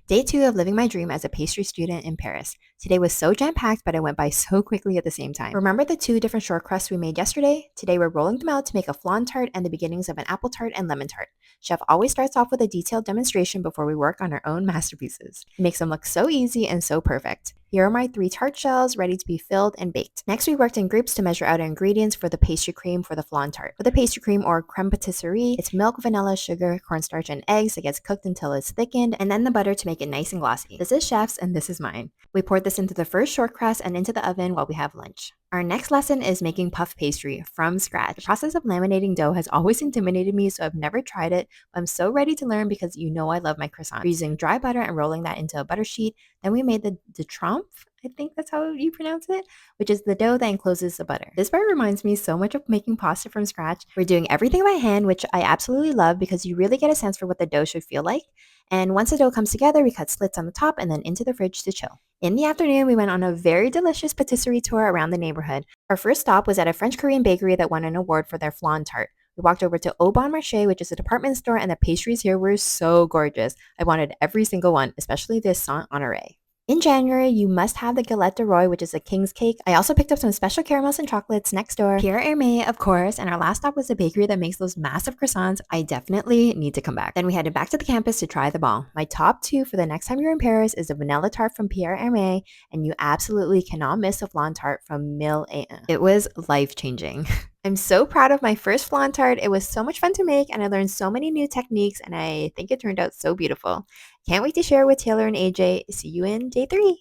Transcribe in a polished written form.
Day 2 of living my dream as a pastry student in Paris. Today was so jam-packed, but it went by so quickly at the same time. Remember the 2 different short crusts we made yesterday? Today we're rolling them out to make a flan tart and the beginnings of an apple tart and lemon tart. Chef always starts off with a detailed demonstration before we work on our own masterpieces. It makes them look so easy and so perfect. Here are my 3 tart shells ready to be filled and baked. Next, we worked in groups to measure out our ingredients for the pastry cream for the flan tart. For the pastry cream or creme patisserie, it's milk, vanilla, sugar, cornstarch, and eggs that gets cooked until it's thickened, and then the butter to make it nice and glossy. This is chef's and this is mine. We poured this into the first short crust and into the oven while we have lunch. Our next lesson is making puff pastry from scratch. The process of laminating dough has always intimidated me, so I've never tried it, but I'm so ready to learn because you know I love my croissant. We're using dry butter and rolling that into a butter sheet. Then we made the trompe, I think that's how you pronounce it, which is the dough that encloses the butter. This part reminds me so much of making pasta from scratch. We're doing everything by hand, which I absolutely love because you really get a sense for what the dough should feel like. And once the dough comes together, we cut slits on the top and then into the fridge to chill. In the afternoon, we went on a very delicious patisserie tour around the neighborhood. Our first stop was at a French Korean bakery that won an award for their flan tart. We walked over to Au Bon Marché, which is a department store, and the pastries here were so gorgeous. I wanted every single one, especially the Saint Honoré. In January, you must have the galette de roi, which is a king's cake. I also picked up some special caramels and chocolates next door. Pierre Hermé, of course, and our last stop was the bakery that makes those massive croissants. I definitely need to come back. Then we headed back to the campus to try them all. My top 2 for the next time you're in Paris is the vanilla tart from Pierre Hermé, and you absolutely cannot miss the flan tart from Mille et Un. It was life-changing. I'm so proud of my first flan tart. It was so much fun to make, and I learned so many new techniques, and I think it turned out so beautiful. Can't wait to share with Taylor and AJ. See you in day 3.